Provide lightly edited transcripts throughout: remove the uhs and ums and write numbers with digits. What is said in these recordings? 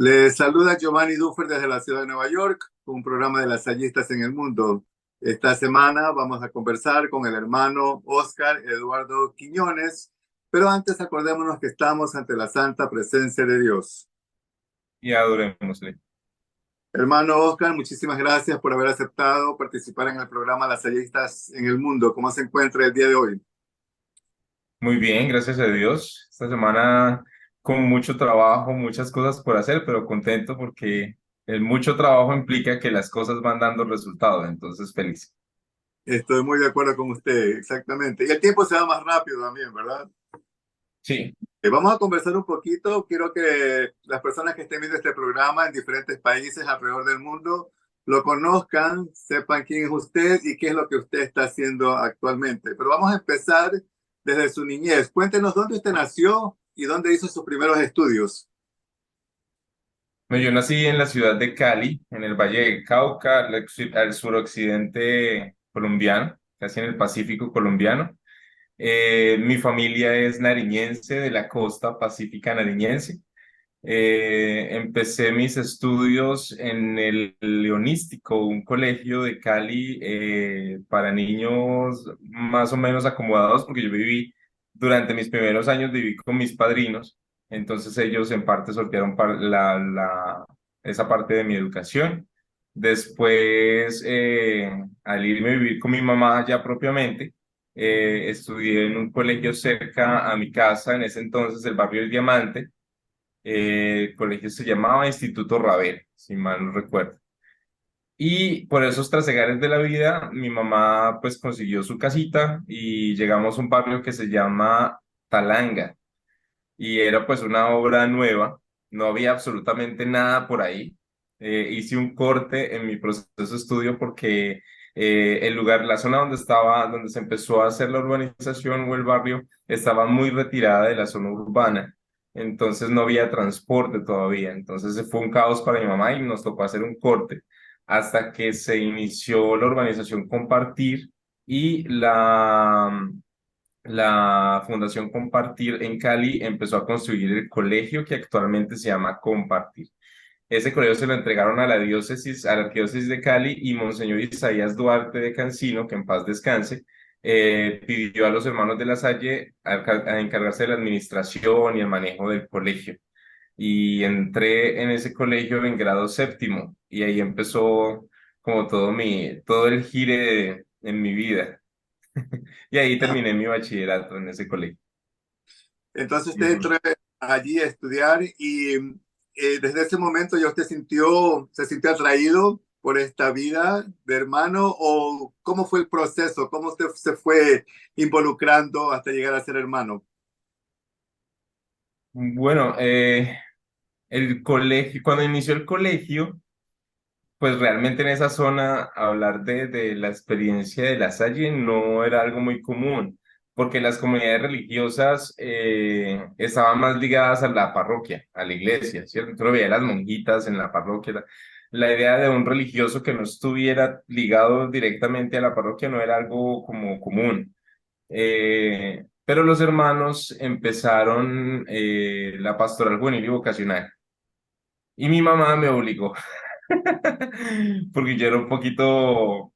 Les saluda Giovanni Duffer desde la ciudad de Nueva York, un programa de lasallistas en el mundo. Esta semana vamos a conversar con el hermano Oscar Eduardo Quiñones, pero antes acordémonos que estamos ante la santa presencia de Dios. Y adorémosle. Hermano Oscar, muchísimas gracias por haber aceptado participar en el programa Lasallistas en el mundo. ¿Cómo se encuentra el día de hoy? Muy bien, gracias a Dios. Esta semana con mucho trabajo, muchas cosas por hacer, pero contento porque el mucho trabajo implica que las cosas van dando resultados, entonces feliz. Estoy muy de acuerdo con usted, exactamente. Y el tiempo se va más rápido también, ¿verdad? Sí, Vamos a conversar un poquito. Quiero que las personas que estén viendo este programa en diferentes países alrededor del mundo lo conozcan, sepan quién es usted y qué es lo que usted está haciendo actualmente. Pero vamos a empezar desde su niñez. Cuéntenos dónde usted nació y dónde hizo sus primeros estudios. bueno, yo nací en la ciudad de Cali, en el Valle del Cauca, al suroccidente colombiano, casi en el Pacífico colombiano. Mi familia es nariñense, de la costa pacífica nariñense. Empecé mis estudios en el Leonístico, un colegio de Cali para niños más o menos acomodados, porque yo viví, durante mis primeros años viví con mis padrinos, entonces ellos en parte sortearon esa parte de mi educación. Después, al irme a vivir con mi mamá ya propiamente, estudié en un colegio cerca a mi casa, en ese entonces el barrio El Diamante. El colegio se llamaba Instituto Ravel, si mal no recuerdo. Y por esos trasegares de la vida, mi mamá pues consiguió su casita y llegamos a un barrio que se llama Talanga. Y era pues una obra nueva, no había absolutamente nada por ahí. Hice un corte en mi proceso de estudio porque el lugar, la zona donde estaba, donde se empezó a hacer la urbanización o el barrio, estaba muy retirada de la zona urbana. Entonces no había transporte todavía. Entonces fue un caos para mi mamá y nos tocó hacer un corte hasta que se inició la urbanización Compartir y la Fundación Compartir en Cali empezó a construir el colegio que actualmente se llama Compartir. Ese colegio se lo entregaron a la diócesis, a la arquidiócesis de Cali, y Monseñor Isaías Duarte de Cancino, que en paz descanse, pidió a los hermanos de la Salle a encargarse de la administración y el manejo del colegio. Y entré en ese colegio en grado séptimo y ahí empezó como todo el gire en mi vida. Y ahí Ah, terminé mi bachillerato en ese colegio. entonces usted Ujú. entró allí a estudiar y desde ese momento ya usted se sintió atraído por esta vida de hermano o cómo fue el proceso, cómo usted se fue involucrando hasta llegar a ser hermano. Bueno, el colegio, cuando inició el colegio, pues realmente en esa zona hablar de la experiencia de la Salle no era algo muy común, porque las comunidades religiosas estaban más ligadas a la parroquia, a la iglesia, ¿cierto? Entonces veía las monjitas en la parroquia. La idea de un religioso que no estuviera ligado directamente a la parroquia no era algo como común. Pero los hermanos empezaron la pastoral juvenil y vocacional. Y mi mamá me obligó, porque yo era un poquito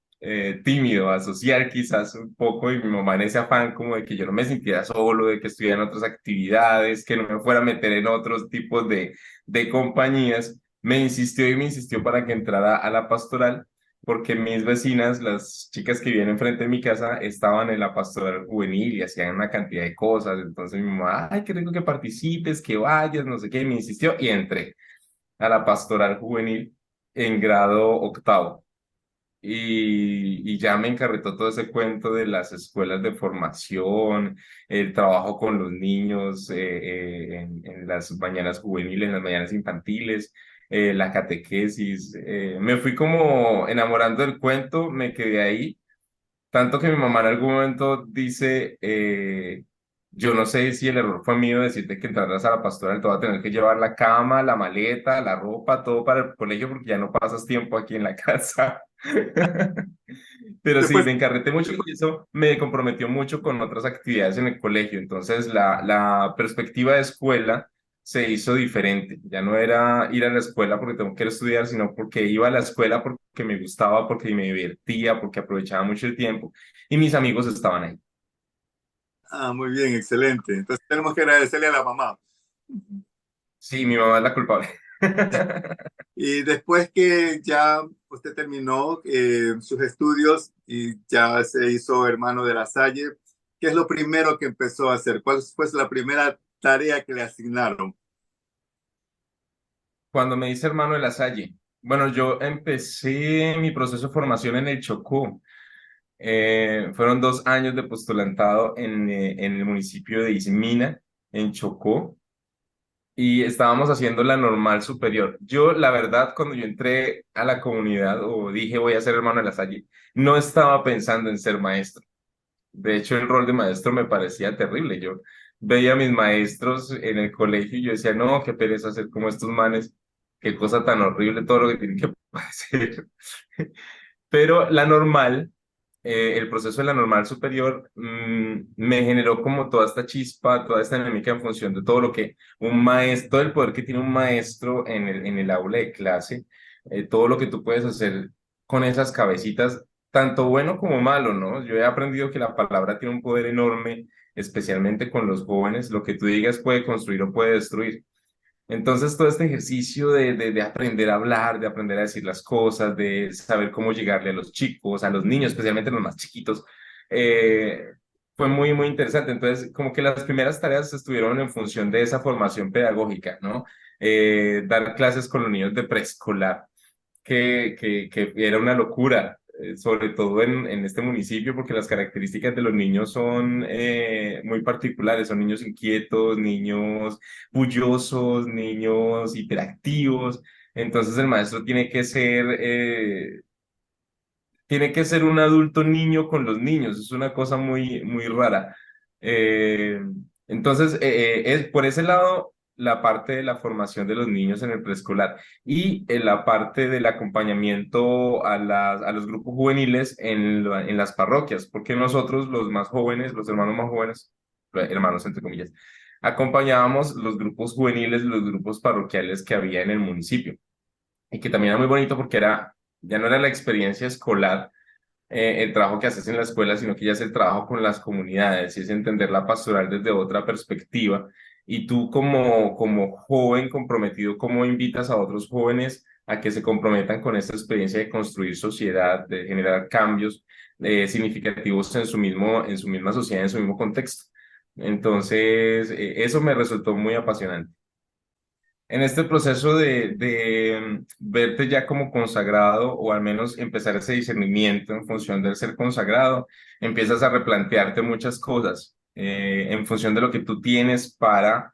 tímido, asociar quizás un poco, y mi mamá en ese afán como de que yo no me sintiera solo, de que estuviera en otras actividades, que no me fuera a meter en otros tipos de compañías, me insistió para que entrara a la pastoral, porque mis vecinas, las chicas que vivían enfrente de mi casa, estaban en la pastoral juvenil y hacían una cantidad de cosas. Entonces mi mamá, ay, qué rico que participes, que vayas, no sé qué, me insistió y entré a la pastoral juvenil en grado octavo. Y ya me encarretó todo ese cuento de las escuelas de formación, el trabajo con los niños en las mañanas juveniles, en las mañanas infantiles, la catequesis. Me fui como enamorando del cuento, me quedé ahí, tanto que mi mamá en algún momento dice, yo no sé si el error fue mío decirte que entraras a la pastoral, te vas a tener que llevar la cama, la maleta, la ropa, todo para el colegio porque ya no pasas tiempo aquí en la casa. Pero sí, Después, me encarreté mucho y eso me comprometió mucho con otras actividades en el colegio. Entonces, la perspectiva de escuela se hizo diferente. Ya no era ir a la escuela porque tengo que ir a estudiar, sino porque iba a la escuela porque me gustaba, porque me divertía, porque aprovechaba mucho el tiempo y mis amigos estaban ahí. Ah, muy bien, excelente. Entonces tenemos que agradecerle a la mamá. Sí, mi mamá es la culpable. Y después que ya usted terminó sus estudios y ya se hizo hermano de La Salle, ¿qué es lo primero que empezó a hacer? ¿Cuál fue la primera tarea que le asignaron? Cuando me hice hermano de La Salle, bueno, yo empecé mi proceso de formación en el Chocó. Fueron 2 años de postulantado en el municipio de Ismina, en Chocó, y estábamos haciendo la normal superior. Yo, la verdad, cuando yo entré a la comunidad o dije voy a ser hermano de La Salle, no estaba pensando en ser maestro. De hecho, el rol de maestro me parecía terrible. Yo veía a mis maestros en el colegio y yo decía, no, qué pereza ser como estos manes, qué cosa tan horrible todo lo que tienen que hacer. Pero la normal, el proceso de la normal superior, me generó como toda esta chispa, toda esta dinámica en función de todo lo que un maestro, todo el poder que tiene un maestro en el aula de clase, todo lo que tú puedes hacer con esas cabecitas, tanto bueno como malo, ¿no? Yo he aprendido que la palabra tiene un poder enorme, especialmente con los jóvenes, lo que tú digas puede construir o puede destruir. Entonces, todo este ejercicio de aprender a hablar, de aprender a decir las cosas, de saber cómo llegarle a los chicos, a los niños, especialmente los más chiquitos, eh, fue muy, muy interesante. Entonces, como que las primeras tareas estuvieron en función de esa formación pedagógica, ¿no? Dar clases con los niños de preescolar que era una locura, sobre todo en este municipio, porque las características de los niños son muy particulares, son niños inquietos, niños bullosos, niños hiperactivos, entonces el maestro tiene que ser un adulto niño con los niños, es una cosa muy, muy rara. Eh, entonces, es por ese lado la parte de la formación de los niños en el preescolar y en la parte del acompañamiento a los grupos juveniles en las parroquias, porque nosotros, los más jóvenes, los hermanos más jóvenes, hermanos entre comillas, acompañábamos los grupos juveniles, los grupos parroquiales que había en el municipio y que también era muy bonito porque ya no era la experiencia escolar, el trabajo que haces en la escuela, sino que ya es el trabajo con las comunidades, y es entender la pastoral desde otra perspectiva. Y tú como joven comprometido, ¿cómo invitas a otros jóvenes a que se comprometan con esta experiencia de construir sociedad, de generar cambios significativos en su misma sociedad, en su mismo contexto? Entonces, eso me resultó muy apasionante. En este proceso de verte ya como consagrado o al menos empezar ese discernimiento en función del ser consagrado, empiezas a replantearte muchas cosas en función de lo que tú tienes para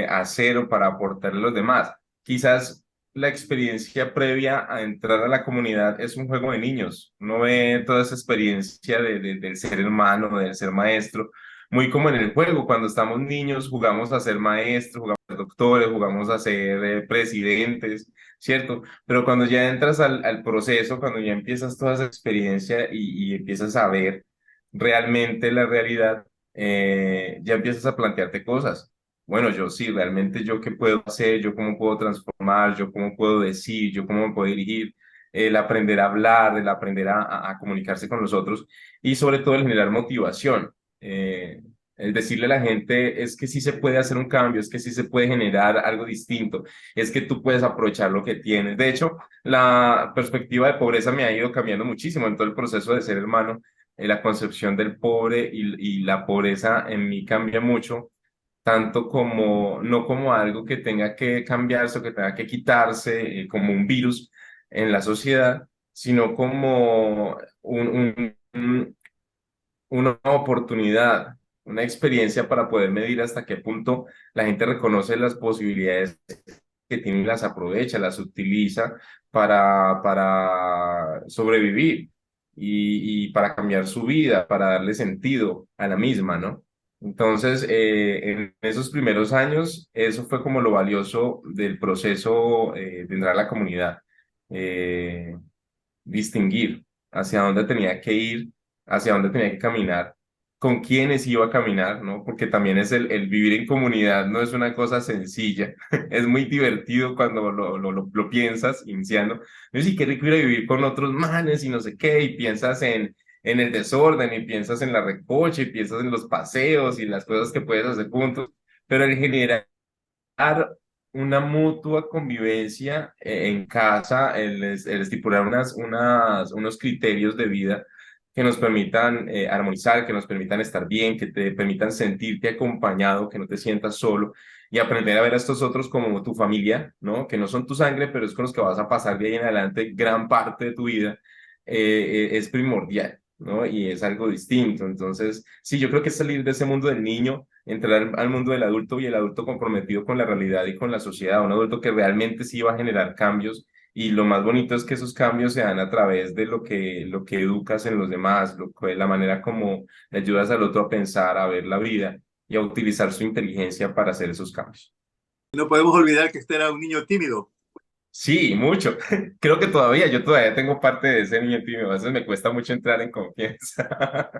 hacer o para aportarle a los demás. Quizás la experiencia previa a entrar a la comunidad es un juego de niños. Uno ve toda esa experiencia del ser hermano, del ser maestro, muy como en el juego. Cuando estamos niños jugamos a ser maestros, doctores, jugamos a ser presidentes, ¿cierto? Pero cuando ya entras al proceso, cuando ya empiezas toda esa experiencia y empiezas a ver realmente la realidad, ya empiezas a plantearte cosas. Bueno, yo sí, realmente yo qué puedo hacer, yo cómo puedo transformar, yo cómo puedo decir, yo cómo me puedo dirigir, el aprender a hablar, el aprender a comunicarse con los otros y sobre todo el generar motivación. El decirle a la gente es que sí se puede hacer un cambio, es que sí se puede generar algo distinto, es que tú puedes aprovechar lo que tienes. De hecho, la perspectiva de pobreza me ha ido cambiando muchísimo en todo el proceso de ser hermano. La concepción del pobre y la pobreza en mí cambia mucho, tanto como, no como algo que tenga que cambiarse o que tenga que quitarse, como un virus en la sociedad, sino como una oportunidad, una experiencia para poder medir hasta qué punto la gente reconoce las posibilidades que tiene y las aprovecha, las utiliza para sobrevivir y para cambiar su vida, para darle sentido a la misma, ¿no? Entonces, en esos primeros años, eso fue como lo valioso del proceso de entrar a la comunidad. Distinguir hacia dónde tenía que ir, hacia dónde tenía que caminar con quiénes iba a caminar, ¿no? Porque también es el vivir en comunidad, no es una cosa sencilla. Es muy divertido cuando lo piensas iniciando. No sí, qué rico ir a vivir con otros manes y no sé qué, y piensas en el desorden, y piensas en la recocha, y piensas en los paseos y las cosas que puedes hacer juntos, pero en general una mutua convivencia en casa, el estipular unos criterios de vida que nos permitan armonizar, que nos permitan estar bien, que te permitan sentirte acompañado, que no te sientas solo y aprender a ver a estos otros como tu familia, ¿no? Que no son tu sangre, pero es con los que vas a pasar de ahí en adelante gran parte de tu vida, es primordial, ¿no? Y es algo distinto. Entonces, sí, yo creo que salir de ese mundo del niño, entrar al mundo del adulto y el adulto comprometido con la realidad y con la sociedad, un adulto que realmente sí va a generar cambios y lo más bonito es que esos cambios se dan a través de lo que educas en los demás, la manera como le ayudas al otro a pensar, a ver la vida y a utilizar su inteligencia para hacer esos cambios. No podemos olvidar que usted era un niño tímido. Sí, mucho. Creo que yo todavía tengo parte de ese niño tímido. A veces me cuesta mucho entrar en confianza.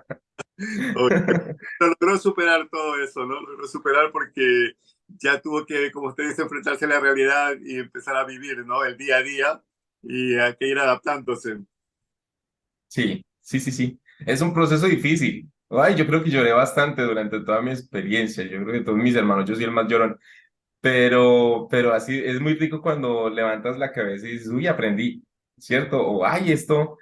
O- Pero logró superar todo eso, ¿no? Logró superar porque ya tuvo que, como usted dice, enfrentarse a la realidad y empezar a vivir, ¿no? El día a día y hay que ir adaptándose. Sí, sí, sí, sí. Es un proceso difícil. Ay, yo creo que lloré bastante durante toda mi experiencia. Yo creo que todos mis hermanos, yo soy el más llorón. Pero así es muy rico cuando levantas la cabeza y dices, uy, aprendí, ¿cierto? O, ay, esto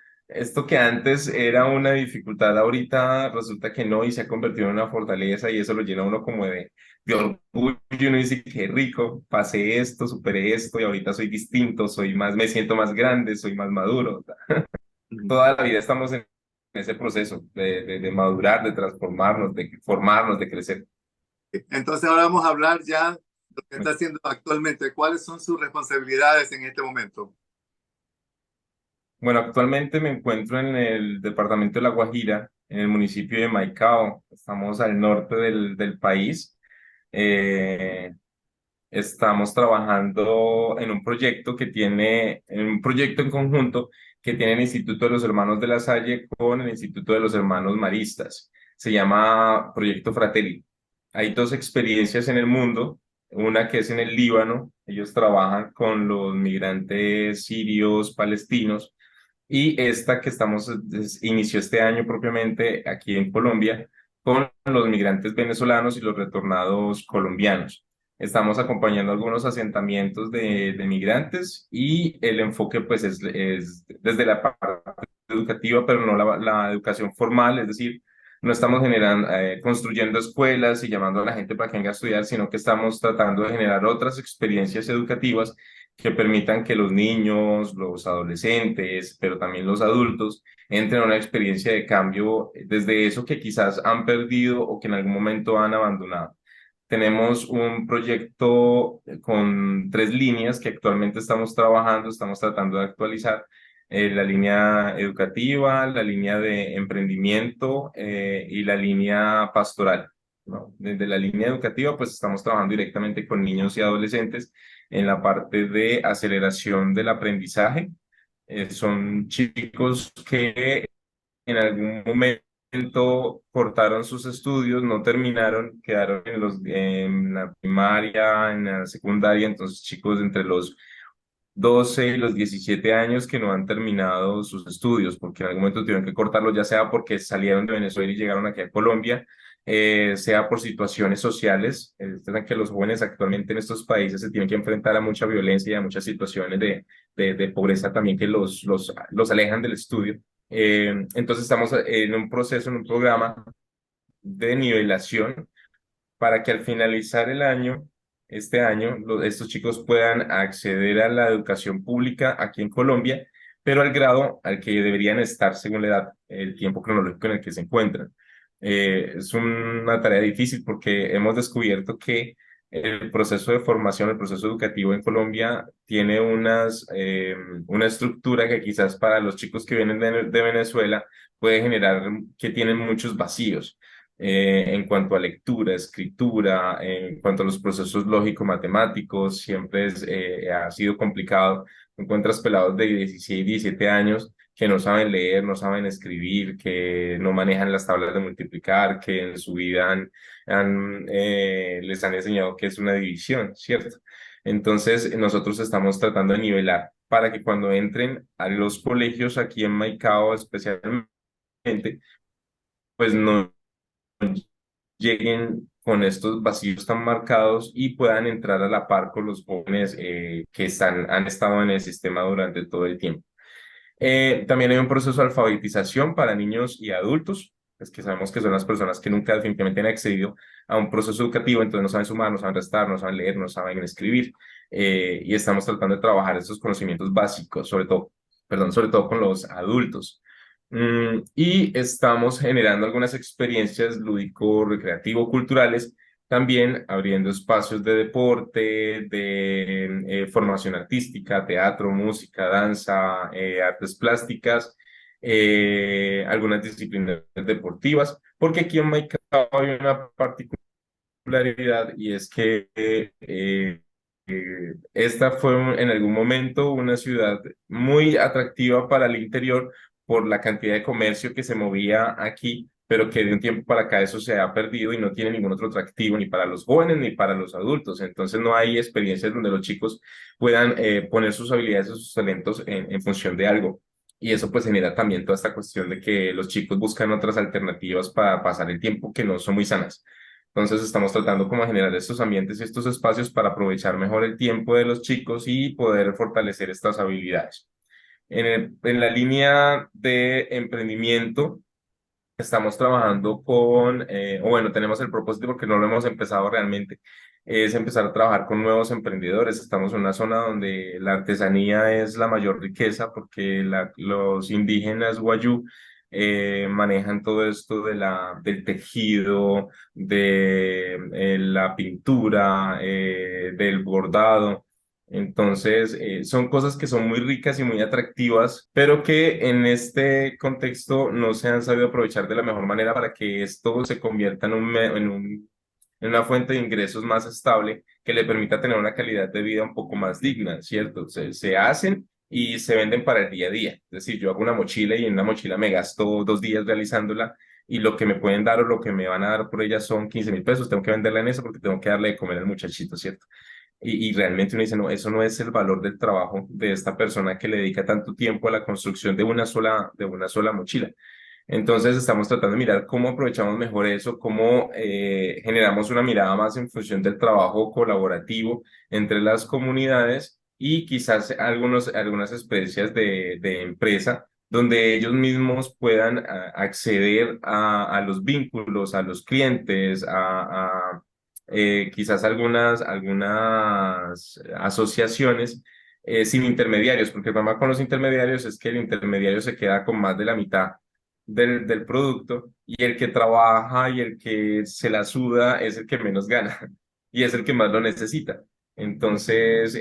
que antes era una dificultad, ahorita resulta que no y se ha convertido en una fortaleza y eso lo llena a uno como de orgullo y uno dice, qué rico, pasé esto, superé esto y ahorita soy distinto, soy más, me siento más grande, soy más maduro. Toda la vida estamos en ese proceso de madurar, de transformarnos, de formarnos, de crecer. Entonces ahora vamos a hablar ya de lo que está haciendo actualmente. ¿Cuáles son sus responsabilidades en este momento? Bueno, actualmente me encuentro en el departamento de La Guajira, en el municipio de Maicao. Estamos al norte del país. Eh, Estamos trabajando en un proyecto en conjunto que tiene el Instituto de los Hermanos de la Salle con el Instituto de los Hermanos Maristas. Se llama Proyecto Fratelli. Hay dos experiencias en el mundo, una que es en el Líbano, ellos trabajan con los migrantes sirios, palestinos, y esta que inició este año propiamente aquí en Colombia con los migrantes venezolanos y los retornados colombianos. Estamos acompañando algunos asentamientos de migrantes y el enfoque pues es desde la parte educativa, pero no la educación formal, es decir, no estamos construyendo escuelas y llamando a la gente para que venga a estudiar, sino que estamos tratando de generar otras experiencias educativas que permitan que los niños, los adolescentes, pero también los adultos entren a una experiencia de cambio desde eso que quizás han perdido o que en algún momento han abandonado. Tenemos un proyecto con tres líneas que actualmente estamos trabajando, estamos tratando de actualizar. La línea educativa, la línea de emprendimiento y la línea pastoral, ¿no? Desde la línea educativa, pues estamos trabajando directamente con niños y adolescentes en la parte de aceleración del aprendizaje. Son chicos que en algún momento cortaron sus estudios, no terminaron, quedaron en la primaria, en la secundaria, entonces chicos entre los 12 y los 17 años que no han terminado sus estudios, porque en algún momento tuvieron que cortarlo, ya sea porque salieron de Venezuela y llegaron aquí a Colombia, sea por situaciones sociales. Ustedes saben que los jóvenes actualmente en estos países se tienen que enfrentar a mucha violencia y a muchas situaciones de pobreza también que los alejan del estudio. Entonces estamos en un proceso, en un programa de nivelación para que al finalizar el año, este año, estos chicos puedan acceder a la educación pública aquí en Colombia, pero al grado al que deberían estar según la edad, el tiempo cronológico en el que se encuentran. Es una tarea difícil porque hemos descubierto que el proceso de formación, el proceso educativo en Colombia tiene una estructura que quizás para los chicos que vienen de Venezuela puede generar que tienen muchos vacíos. en cuanto a lectura, escritura, en cuanto a los procesos lógico-matemáticos, siempre ha sido complicado. Encuentras pelados de 16, 17 años que no saben leer, no saben escribir, que no manejan las tablas de multiplicar, que en su vida les han enseñado que es una división, ¿cierto? Entonces, nosotros estamos tratando de nivelar para que cuando entren a los colegios aquí en Maicao especialmente, pues no lleguen con estos vacíos tan marcados y puedan entrar a la par con los jóvenes que han estado en el sistema durante todo el tiempo. También hay un proceso de alfabetización para niños y adultos, es que sabemos que son las personas que nunca definitivamente han accedido a un proceso educativo, entonces no saben sumar, no saben restar, no saben leer, no saben escribir, y estamos tratando de trabajar estos conocimientos básicos, sobre todo con los adultos. Y estamos generando algunas experiencias lúdico-recreativo-culturales, también abriendo espacios de deporte, de formación artística, teatro, música, danza, artes plásticas, algunas disciplinas deportivas, porque aquí en Maicao hay una particularidad y es que esta fue en algún momento una ciudad muy atractiva para el interior por la cantidad de comercio que se movía aquí, pero que de un tiempo para acá eso se ha perdido y no tiene ningún otro atractivo ni para los jóvenes ni para los adultos. Entonces no hay experiencias donde los chicos puedan poner sus habilidades o sus talentos en función de algo. Y eso pues genera también toda esta cuestión de que los chicos buscan otras alternativas para pasar el tiempo que no son muy sanas. Entonces estamos tratando como de generar estos ambientes y estos espacios para aprovechar mejor el tiempo de los chicos y poder fortalecer estas habilidades. En la línea de emprendimiento, estamos trabajando o bueno, tenemos el propósito porque no lo hemos empezado realmente, es empezar a trabajar con nuevos emprendedores. Estamos en una zona donde la artesanía es la mayor riqueza porque los indígenas Wayuu manejan todo esto del tejido, de la pintura, del bordado. Entonces, son cosas que son muy ricas y muy atractivas, pero que en este contexto no se han sabido aprovechar de la mejor manera para que esto se convierta en una fuente de ingresos más estable que le permita tener una calidad de vida un poco más digna, ¿cierto? Se hacen y se venden para el día a día. Es decir, yo hago una mochila y en una mochila me gasto 2 días realizándola y lo que me pueden dar o lo que me van a dar por ella son 15.000 pesos. Tengo que venderla en eso porque tengo que darle de comer al muchachito, ¿cierto? Y realmente uno dice, no, eso no es el valor del trabajo de esta persona que le dedica tanto tiempo a la construcción de una sola mochila. Entonces estamos tratando de mirar cómo aprovechamos mejor eso, cómo generamos una mirada más en función del trabajo colaborativo entre las comunidades y quizás algunas experiencias de empresa donde ellos mismos puedan acceder a los vínculos, a los clientes, quizás algunas asociaciones sin intermediarios, porque el problema con los intermediarios es que el intermediario se queda con más de la mitad del producto y el que trabaja y el que se la suda es el que menos gana y es el que más lo necesita. Entonces,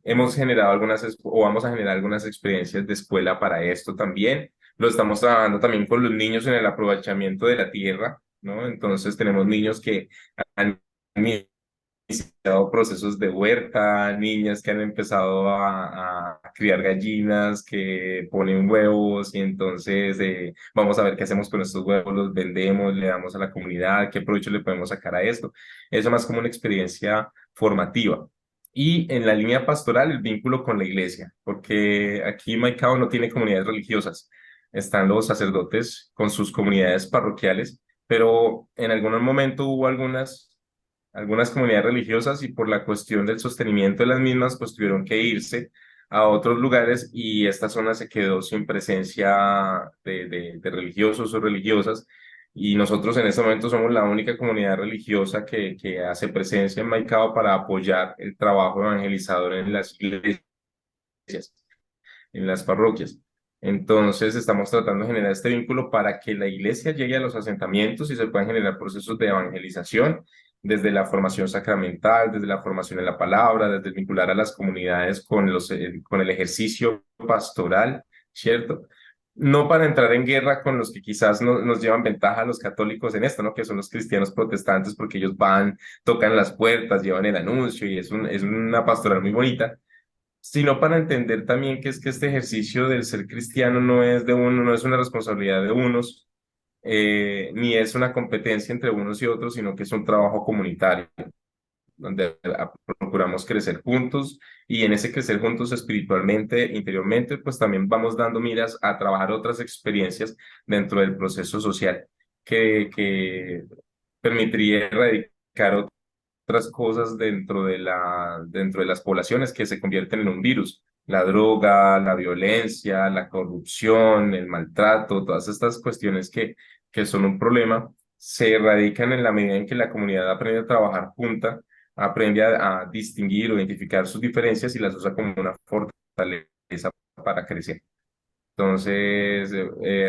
hemos generado o vamos a generar algunas experiencias de escuela para esto también. Lo estamos trabajando también con los niños en el aprovechamiento de la tierra, ¿no? Entonces, tenemos niños que han iniciado procesos de huerta, niñas que han empezado a criar gallinas, que ponen huevos y entonces vamos a ver qué hacemos con estos huevos, los vendemos, le damos a la comunidad, qué provecho le podemos sacar a esto. Eso más como una experiencia formativa. Y en la línea pastoral, el vínculo con la iglesia, porque aquí Maicao no tiene comunidades religiosas. Están los sacerdotes con sus comunidades parroquiales, pero en algún momento hubo algunas comunidades religiosas y por la cuestión del sostenimiento de las mismas, pues tuvieron que irse a otros lugares y esta zona se quedó sin presencia de religiosos o religiosas. Y nosotros en este momento somos la única comunidad religiosa que hace presencia en Maicao para apoyar el trabajo evangelizador en las iglesias, en las parroquias. Entonces, estamos tratando de generar este vínculo para que la iglesia llegue a los asentamientos y se puedan generar procesos de evangelización desde la formación sacramental, desde la formación en la palabra, desde vincular a las comunidades con el ejercicio pastoral, ¿cierto? no para entrar en guerra con los que quizás nos llevan ventaja a los católicos en esto, ¿no? Que son los cristianos protestantes, porque ellos van, tocan las puertas, llevan el anuncio y es una pastoral muy bonita, sino para entender también que es que este ejercicio del ser cristiano no es de uno, no es una responsabilidad de unos, ni es una competencia entre unos y otros, sino que es un trabajo comunitario donde procuramos crecer juntos y en ese crecer juntos espiritualmente, interiormente, pues también vamos dando miras a trabajar otras experiencias dentro del proceso social que permitiría erradicar otras cosas dentro de las poblaciones que se convierten en un virus. La droga, la violencia, la corrupción, el maltrato, todas estas cuestiones que son un problema, se erradican en la medida en que la comunidad aprende a trabajar junta, aprende a distinguir o identificar sus diferencias y las usa como una fortaleza para crecer. Entonces,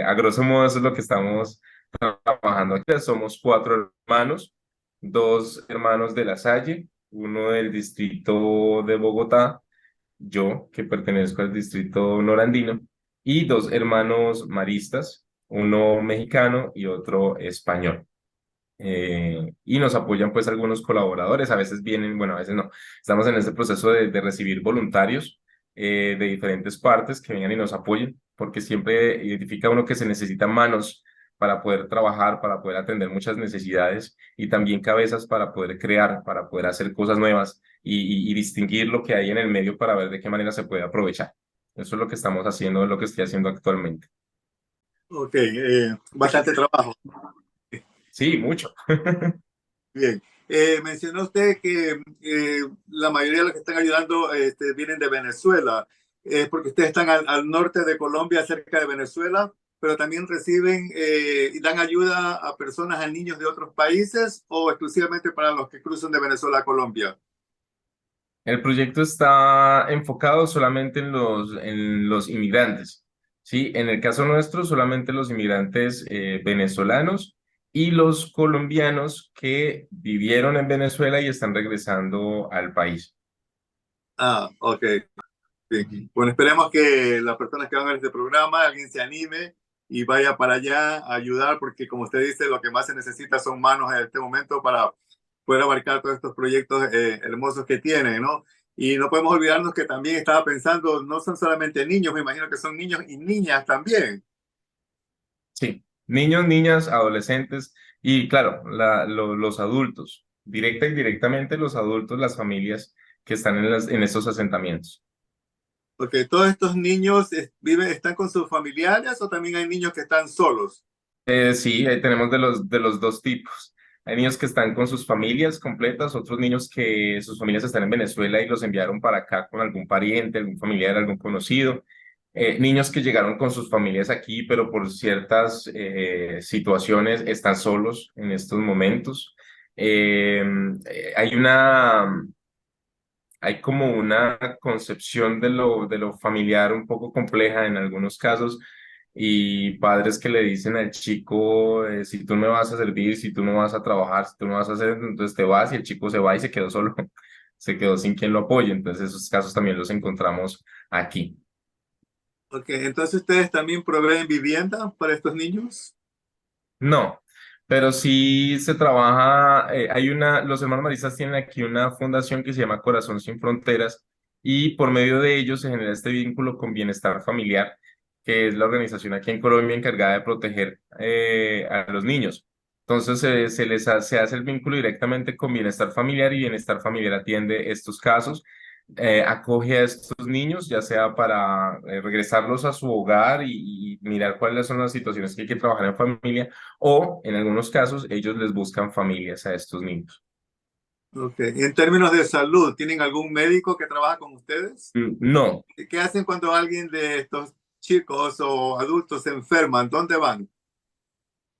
a grosso modo, eso es lo que estamos trabajando aquí. Somos cuatro hermanos, dos hermanos de La Salle, uno del distrito de Bogotá, yo que pertenezco al distrito norandino, y dos hermanos maristas, uno mexicano y otro español. Y nos apoyan pues algunos colaboradores, a veces vienen, bueno, a veces no. Estamos en este proceso de recibir voluntarios de diferentes partes que vengan y nos apoyen, porque siempre identifica uno que se necesitan manos para poder trabajar, para poder atender muchas necesidades y también cabezas para poder crear, para poder hacer cosas nuevas y distinguir lo que hay en el medio para ver de qué manera se puede aprovechar. Eso es lo que estamos haciendo, es lo que estoy haciendo actualmente. Ok, bastante trabajo. Sí, mucho. Bien. Mencionó usted que la mayoría de los que están ayudando vienen de Venezuela, porque ustedes están al norte de Colombia, cerca de Venezuela, pero también reciben y dan ayuda a personas, a niños de otros países o exclusivamente para los que cruzan de Venezuela a Colombia. El proyecto está enfocado solamente en los inmigrantes, ¿sí? En el caso nuestro, solamente los inmigrantes venezolanos y los colombianos que vivieron en Venezuela y están regresando al país. Ah, ok. Bien. Bueno, esperemos que las personas que van a ver este programa, alguien se anime y vaya para allá a ayudar, porque como usted dice, lo que más se necesita son manos en este momento para poder abarcar todos estos proyectos hermosos que tienen, ¿no? Y no podemos olvidarnos que también estaba pensando, no son solamente niños, me imagino que son niños y niñas también. Sí, niños, niñas, adolescentes y claro, los adultos, directa y indirectamente los adultos, las familias que están en estos asentamientos. Porque todos estos niños viven, están con sus familiares o también hay niños que están solos. Sí, ahí tenemos de los dos tipos. Hay niños que están con sus familias completas, otros niños que sus familias están en Venezuela y los enviaron para acá con algún pariente, algún familiar, algún conocido. Niños que llegaron con sus familias aquí, pero por ciertas situaciones están solos en estos momentos. Eh, hay hay como una concepción de lo familiar un poco compleja en algunos casos y padres que le dicen al chico, si tú no me vas a servir, si tú no vas a trabajar, si tú no vas a hacer, entonces te vas y el chico se va y se quedó solo, se quedó sin quien lo apoye. Entonces esos casos también los encontramos aquí. Ok, entonces ustedes también proveen vivienda para estos niños. No, pero sí se trabaja, los hermanos maristas tienen aquí una fundación que se llama Corazón Sin Fronteras y por medio de ellos se genera este vínculo con Bienestar Familiar, que es la organización aquí en Colombia encargada de proteger a los niños. Entonces se hace el vínculo directamente con Bienestar Familiar y Bienestar Familiar atiende estos casos, acoge a estos niños, ya sea para regresarlos a su hogar y mirar cuáles son las situaciones que hay que trabajar en familia o en algunos casos ellos les buscan familias a estos niños. Ok, en términos de salud, ¿tienen algún médico que trabaja con ustedes? No, ¿Qué hacen cuando alguien de estos chicos o adultos se enferman? ¿Dónde van?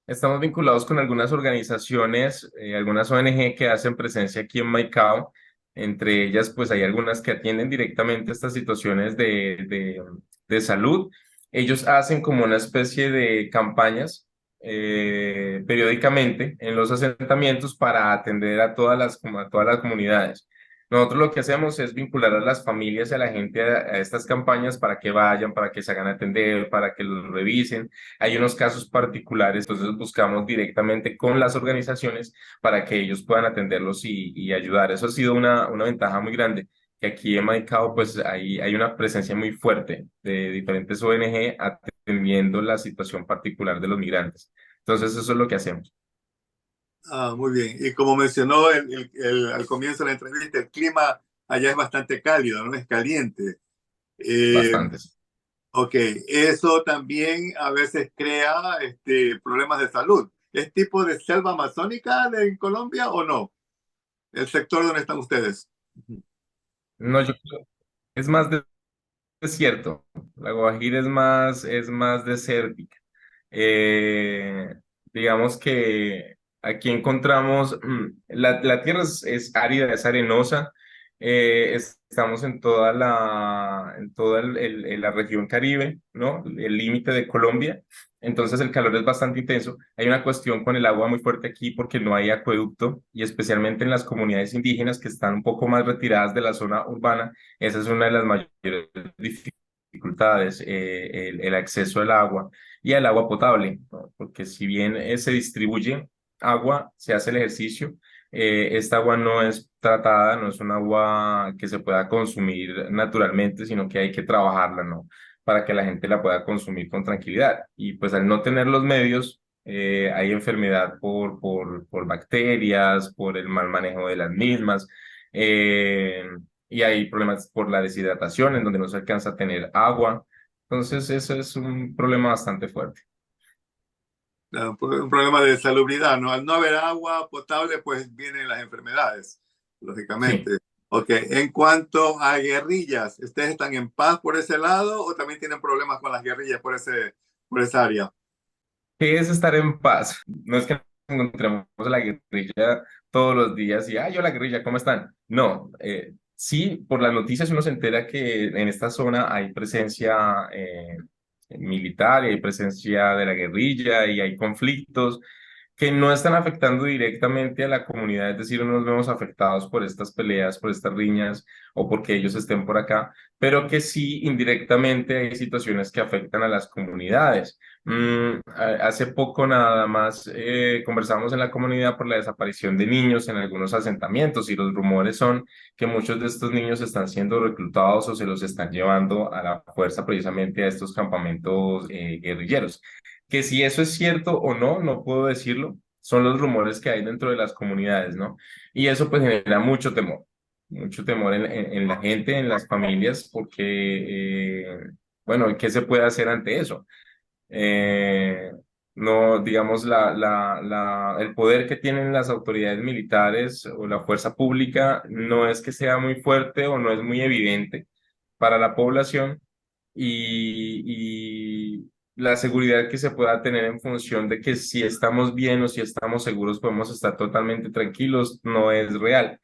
estamos vinculados con algunas organizaciones, algunas ONG que hacen presencia aquí en Maicao. Entre ellas, pues hay algunas que atienden directamente estas situaciones de salud. Ellos hacen como una especie de campañas periódicamente en los asentamientos para atender a todas como a todas las comunidades. Nosotros lo que hacemos es vincular a las familias y a la gente a estas campañas para que vayan, para que se hagan atender, para que los revisen. Hay unos casos particulares, entonces buscamos directamente con las organizaciones para que ellos puedan atenderlos y ayudar. Eso ha sido una ventaja muy grande, que aquí en Maicao pues hay una presencia muy fuerte de diferentes ONG atendiendo la situación particular de los migrantes. Entonces eso es lo que hacemos. Ah, muy bien. Y como mencionó al comienzo de la entrevista, el clima allá es bastante cálido, no es caliente. Eh, Bastantes. ok, eso también a veces crea problemas de salud. ¿Es tipo de selva amazónica en Colombia o no? El sector donde están ustedes. No, yo creo, es más desierto. La Guajira es más desértica. Eh, digamos que aquí encontramos, la tierra es árida, es arenosa. Estamos en toda la región Caribe, ¿no? El límite de Colombia. Entonces el calor es bastante intenso. Hay una cuestión con el agua muy fuerte aquí porque no hay acueducto y especialmente en las comunidades indígenas que están un poco más retiradas de la zona urbana. Esa es una de las mayores dificultades, el acceso al agua y al agua potable, ¿no? Porque si bien se distribuye agua, se hace el ejercicio, esta agua no es tratada, no es un agua que se pueda consumir naturalmente, sino que hay que trabajarla, ¿no? Para que la gente la pueda consumir con tranquilidad. Y pues al no tener los medios, hay enfermedad por bacterias, por el mal manejo de las mismas. eh, y hay problemas por la deshidratación, en donde no se alcanza a tener agua. Entonces, eso es un problema bastante fuerte. Un problema de salubridad, ¿no? Al no haber agua potable, pues vienen las enfermedades, Sí. lógicamente. Ok, en cuanto a guerrillas, ¿ustedes están en paz por ese lado o también tienen problemas con las guerrillas por esa área? ¿Qué es estar en paz? No es que encontremos a la guerrilla todos los días y, yo la guerrilla, ¿cómo están? No, sí, por las noticias uno se entera que en esta zona hay presencia militar y hay presencia de la guerrilla y hay conflictos que no están afectando directamente a la comunidad, es decir, no nos vemos afectados por estas peleas, por estas riñas o porque ellos estén por acá, pero que sí indirectamente hay situaciones que afectan a las comunidades. Hace poco nada más conversamos en la comunidad por la desaparición de niños en algunos asentamientos y los rumores son que muchos de estos niños están siendo reclutados o se los están llevando a la fuerza precisamente a estos campamentos guerrilleros. Que si eso es cierto o no, no puedo decirlo, son los rumores que hay dentro de las comunidades, ¿no? Y eso pues genera mucho temor en la gente, en las familias, porque, bueno, ¿qué se puede hacer ante eso? eh, no, digamos, el poder que tienen las autoridades militares o la fuerza pública no es que sea muy fuerte o no es muy evidente para la población y la seguridad que se pueda tener en función de que si estamos bien o si estamos seguros podemos estar totalmente tranquilos no es real.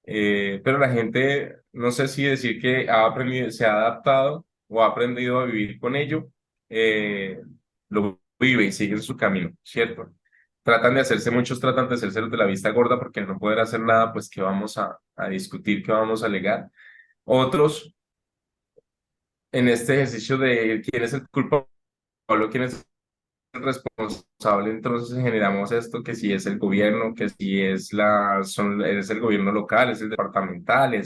Pero la gente, no sé si decir que ha aprendido, se ha adaptado o ha aprendido a vivir con ello, eh, lo vive y sigue en su camino, ¿cierto? Muchos tratan de hacerse los de la vista gorda porque al no poder hacer nada, pues qué vamos a discutir, qué vamos a alegar. Otros, en este ejercicio de quién es el culpable, quién es el responsable, entonces generamos esto, que si es el gobierno, que si es el gobierno local, es el departamental,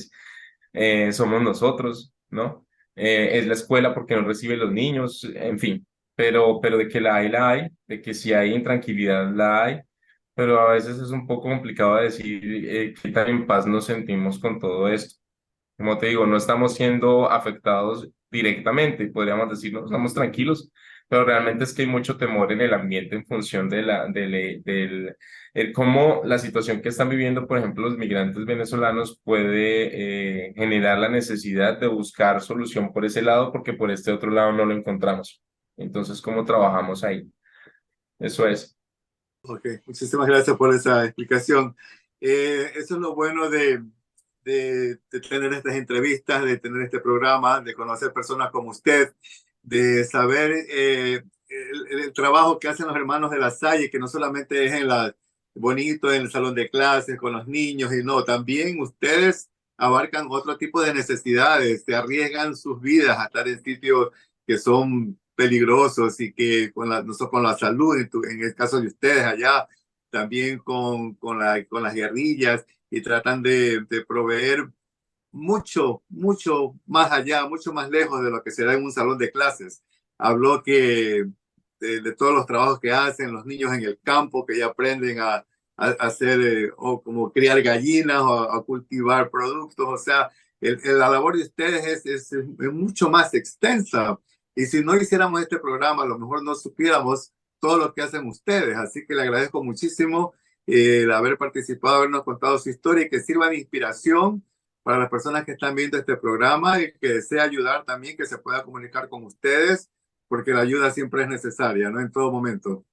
somos nosotros, ¿no? Es la escuela porque no recibe los niños, en fin, pero de que la hay, de que si hay intranquilidad, la hay, pero a veces es un poco complicado de decir qué tan en paz nos sentimos con todo esto. Como te digo, no estamos siendo afectados directamente, podríamos decir, no, estamos tranquilos, pero realmente es que hay mucho temor en el ambiente en función del cómo la situación que están viviendo, por ejemplo, los migrantes venezolanos puede generar la necesidad de buscar solución por ese lado, porque por este otro lado no lo encontramos. Entonces, ¿cómo trabajamos ahí? Eso es. Ok, muchísimas gracias por esa explicación. Eso es lo bueno de tener estas entrevistas, de tener este programa, de conocer personas como usted, de saber el trabajo que hacen los hermanos de la Salle, que no solamente es bonito en el salón de clases con los niños, y no, también ustedes abarcan otro tipo de necesidades, se arriesgan sus vidas a estar en sitios que son peligrosos y que no solo con la salud, en el caso de ustedes allá, también con las guerrillas y tratan de proveer mucho más allá, mucho más lejos de lo que será en un salón de clases. Habló que de todos los trabajos que hacen los niños en el campo, que ya aprenden a hacer o como criar gallinas o a cultivar productos. O sea, la labor de ustedes es mucho más extensa. Y si no hiciéramos este programa, a lo mejor no supiéramos todo lo que hacen ustedes. Así que le agradezco muchísimo el haber participado, habernos contado su historia y que sirva de inspiración para las personas que están viendo este programa y que desea ayudar también, que se pueda comunicar con ustedes, porque la ayuda siempre es necesaria, ¿no? En todo momento.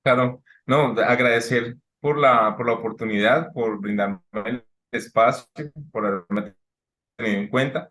Claro, no, agradecer por la oportunidad, por brindarme el espacio, por haberme tenido en cuenta.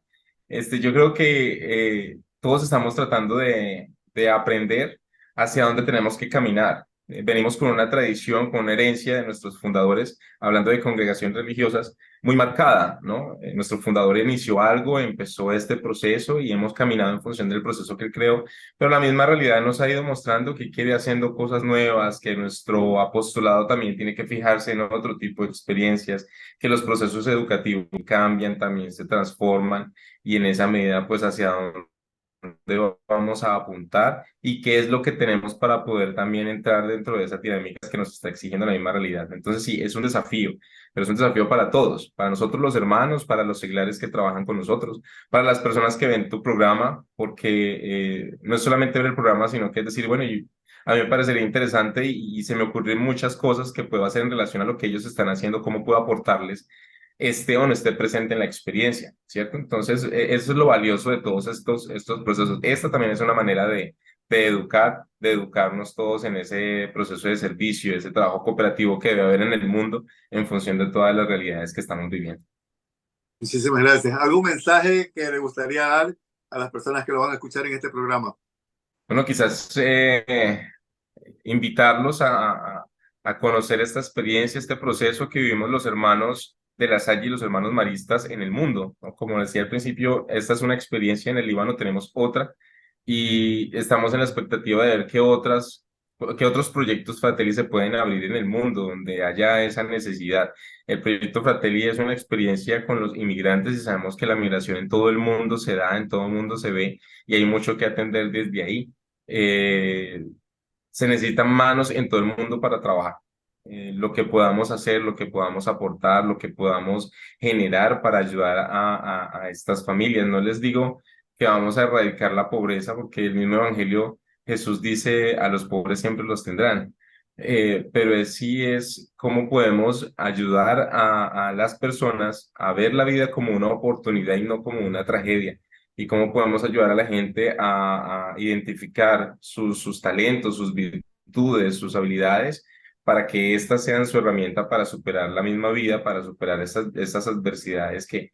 Yo creo que todos estamos tratando de aprender hacia dónde tenemos que caminar. Venimos con una tradición, con una herencia de nuestros fundadores, hablando de congregaciones religiosas, muy marcada, ¿no? Nuestro fundador inició algo, empezó este proceso y hemos caminado en función del proceso que él creó, pero la misma realidad nos ha ido mostrando que quiere haciendo cosas nuevas, que nuestro apostolado también tiene que fijarse en otro tipo de experiencias, que los procesos educativos cambian, también se transforman y en esa medida, pues hacia dónde vamos a apuntar y qué es lo que tenemos para poder también entrar dentro de esas dinámicas que nos está exigiendo la misma realidad. Entonces, sí, es un desafío, pero es un desafío para todos, para nosotros los hermanos, para los seglares que trabajan con nosotros, para las personas que ven tu programa, porque no es solamente ver el programa, sino que es decir, bueno, a mí me parecería interesante y se me ocurren muchas cosas que puedo hacer en relación a lo que ellos están haciendo, cómo puedo aportarles esté o no esté presente en la experiencia, ¿cierto? Entonces, eso es lo valioso de todos estos procesos. Esta también es una manera de educarnos todos en ese proceso de servicio, ese trabajo cooperativo que debe haber en el mundo en función de todas las realidades que estamos viviendo. Muchísimas gracias. ¿Algún mensaje que le gustaría dar a las personas que lo van a escuchar en este programa? Bueno, quizás invitarlos a conocer esta experiencia, este proceso que vivimos los hermanos de la Salle y los hermanos maristas en el mundo, ¿no? Como decía al principio, esta es una experiencia en el Líbano, tenemos otra y estamos en la expectativa de ver qué otros proyectos Fratelli se pueden abrir en el mundo donde haya esa necesidad. El proyecto Fratelli es una experiencia con los inmigrantes y sabemos que la migración en todo el mundo se da, en todo el mundo se ve y hay mucho que atender desde ahí. Eh, Se necesitan manos en todo el mundo para trabajar. Lo que podamos hacer, lo que podamos aportar, lo que podamos generar para ayudar a estas familias. No les digo que vamos a erradicar la pobreza, porque el mismo Evangelio Jesús dice, a los pobres siempre los tendrán. Pero sí es cómo podemos ayudar a las personas a ver la vida como una oportunidad y no como una tragedia y cómo podemos ayudar a la gente a identificar sus talentos, sus virtudes, sus habilidades, para que éstas sean su herramienta para superar la misma vida, para superar estas adversidades que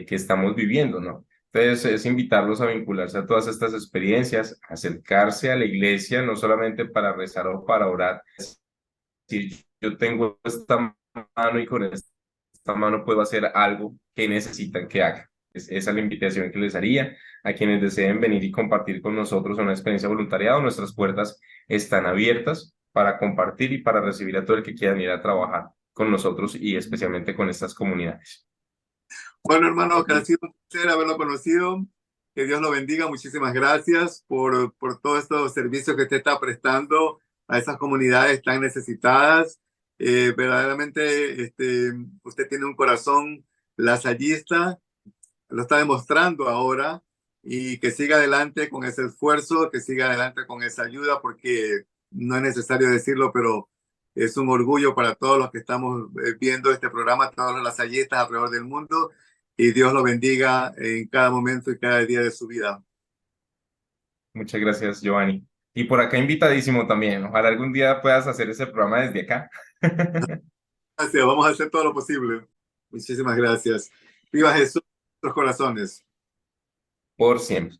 estamos viviendo, ¿no? Entonces, es invitarlos a vincularse a todas estas experiencias, acercarse a la iglesia, no solamente para rezar o para orar, si yo tengo esta mano y con esta mano puedo hacer algo que necesitan que haga. Esa es la invitación que les haría a quienes deseen venir y compartir con nosotros una experiencia de voluntariado. Nuestras puertas están abiertas para compartir y para recibir a todo el que quiera ir a trabajar con nosotros y especialmente con estas comunidades. Bueno, hermano, que ha sido un placer haberlo conocido. Que Dios lo bendiga. Muchísimas gracias por todos estos servicios que usted está prestando a esas comunidades tan necesitadas. Verdaderamente, usted tiene un corazón lasallista, lo está demostrando ahora, y que siga adelante con ese esfuerzo, que siga adelante con esa ayuda, porque no es necesario decirlo, pero es un orgullo para todos los que estamos viendo este programa, todos los lasallistas alrededor del mundo, y Dios lo bendiga en cada momento y cada día de su vida. Muchas gracias, Giovanni. Y por acá invitadísimo también. Ojalá algún día puedas hacer ese programa desde acá. Gracias, vamos a hacer todo lo posible. Muchísimas gracias. Viva Jesús, nuestros corazones. Por siempre.